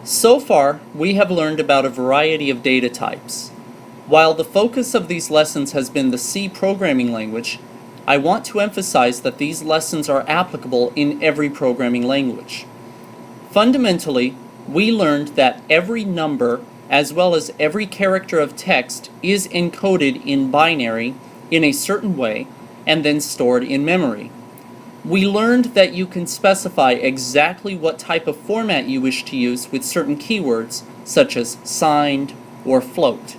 So far, we have learned about a variety of data types. While the focus of these lessons has been the C programming language, I want to emphasize that these lessons are applicable in every programming language. Fundamentally, we learned that every number, as well as every character of text, is encoded in binary in a certain way and then stored in memory. We learned that you can specify exactly what type of format you wish to use with certain keywords, such as signed or float.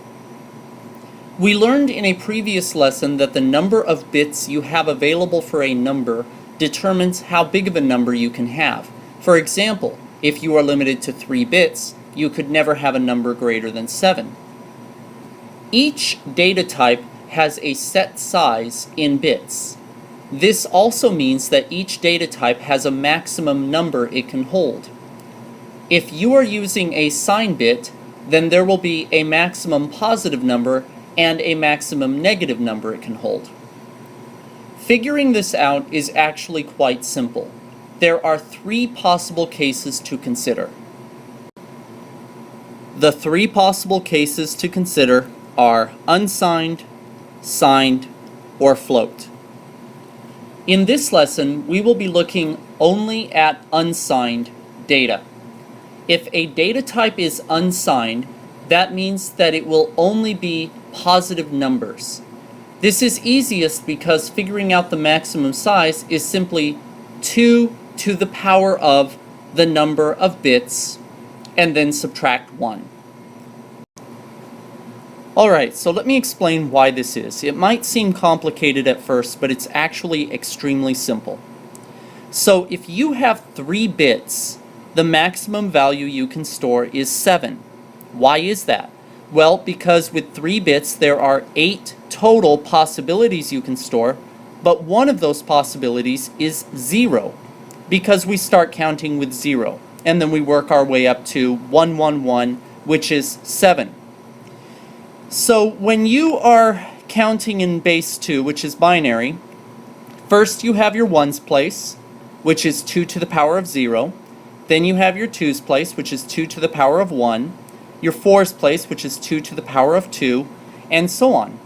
We learned in a previous lesson that the number of bits you have available for a number determines how big of a number you can have. For example, if you are limited to 3 bits, you could never have a number greater than 7. Each data type has a set size in bits. This also means that each data type has a maximum number it can hold. If you are using a sign bit, then there will be a maximum positive number and a maximum negative number it can hold. Figuring this out is actually quite simple. There are 3 possible cases to consider. The 3 possible cases to consider are unsigned, signed, or float. In this lesson, we will be looking only at unsigned data. If a data type is unsigned, that means that it will only be positive numbers. This is easiest because figuring out the maximum size is simply 2 to the power of the number of bits and then subtract 1. Alright, so let me explain why this is. It might seem complicated at first, but it's actually extremely simple. So if you have 3 bits, the maximum value you can store is 7. Why is that? Well, because with 3 bits there are 8 total possibilities you can store, but one of those possibilities is 0, because we start counting with 0, and then we work our way up to 111, which is 7. So when you are counting in base 2, which is binary, first you have your ones place, which is 2 to the power of 0. Then you have your twos place, which is 2 to the power of 1. Your fours place, which is 2 to the power of 2, and so on.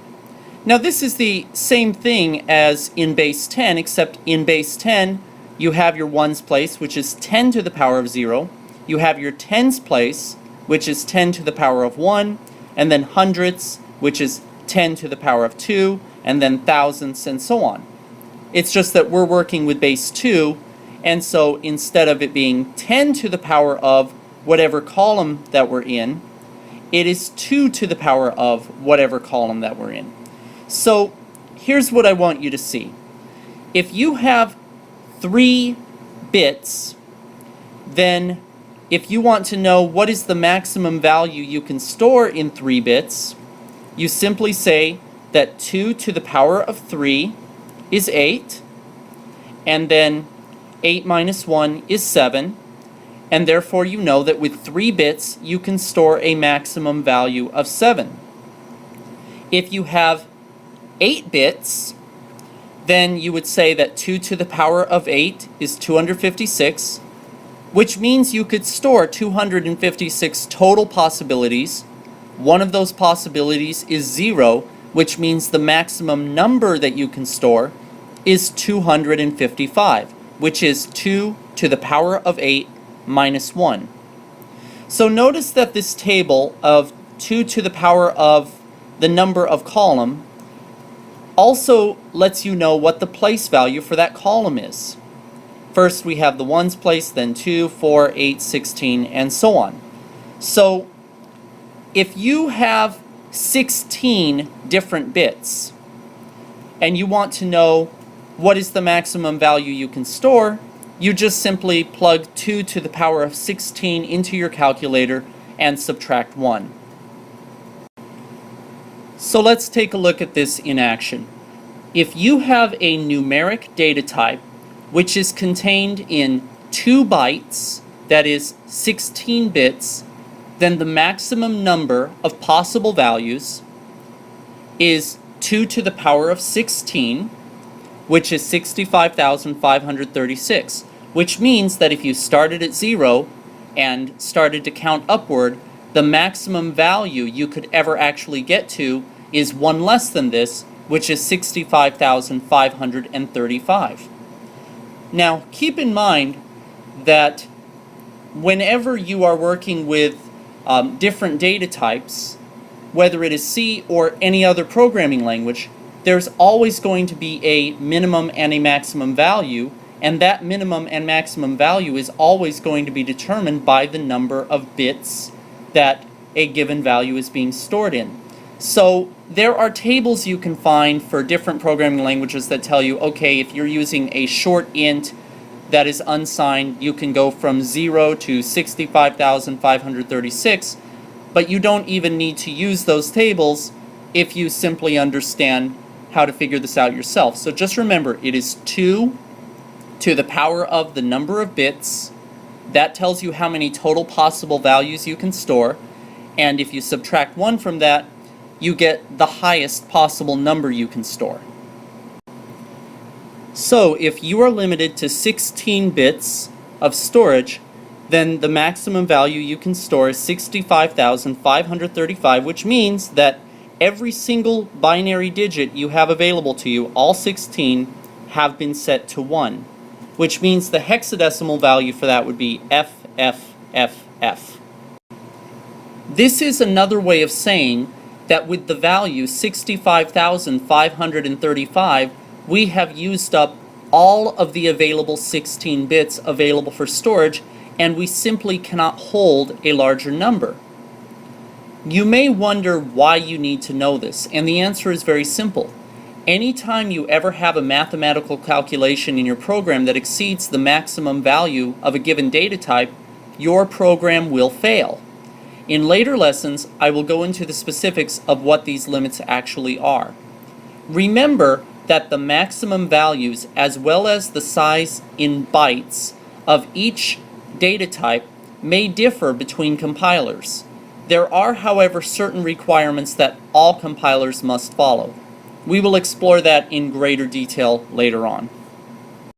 Now this is the same thing as in base 10, except in base 10 you have your ones place, which is 10 to the power of 0. You have your tens place, which is 10 to the power of 1. And then hundredths, which is 10 to the power of 2, and then thousandths, and so on. It's just that we're working with base 2, and so instead of it being 10 to the power of whatever column that we're in, it is 2 to the power of whatever column that we're in. So here's what I want you to see. If you have 3 bits, then if you want to know what is the maximum value you can store in 3 bits, you simply say that 2 to the power of 3 is 8, and then 8 minus 1 is 7, and therefore you know that with 3 bits you can store a maximum value of 7. If you have 8 bits, then you would say that 2 to the power of 8 is 256, which means you could store 256 total possibilities. One of those possibilities is 0, which means the maximum number that you can store is 255, which is 2 to the power of 8 minus 1. So notice that this table of 2 to the power of the number of column also lets you know what the place value for that column is. First we have the ones place, then 2, 4, 8, 16, and so on. So if you have 16 different bits and you want to know what is the maximum value you can store, you just simply plug 2 to the power of 16 into your calculator and subtract 1. So let's take a look at this in action. If you have a numeric data type which is contained in 2 bytes, that is 16 bits, then the maximum number of possible values is 2 to the power of 16, which is 65,536, which means that if you started at 0, and started to count upward, the maximum value you could ever actually get to is one less than this, which is 65,535. Now, keep in mind that whenever you are working with different data types, whether it is C or any other programming language, there's always going to be a minimum and a maximum value, and that minimum and maximum value is always going to be determined by the number of bits that a given value is being stored in. So there are tables you can find for different programming languages that tell you, okay, if you're using a short int that is unsigned, you can go from 0 to 65,536, but you don't even need to use those tables if you simply understand how to figure this out yourself. So just remember, it is 2 to the power of the number of bits. That tells you how many total possible values you can store, and if you subtract 1 from that, you get the highest possible number you can store. So if you are limited to 16 bits of storage, then the maximum value you can store is 65,535, which means that every single binary digit you have available to you, all 16, have been set to 1, which means the hexadecimal value for that would be FFFF. This is another way of saying that with the value 65,535, we have used up all of the available 16 bits available for storage, and we simply cannot hold a larger number. You may wonder why you need to know this, and the answer is very simple. Anytime you ever have a mathematical calculation in your program that exceeds the maximum value of a given data type, your program will fail. In later lessons, I will go into the specifics of what these limits actually are. Remember that the maximum values, as well as the size in bytes of each data type, may differ between compilers. There are, however, certain requirements that all compilers must follow. We will explore that in greater detail later on.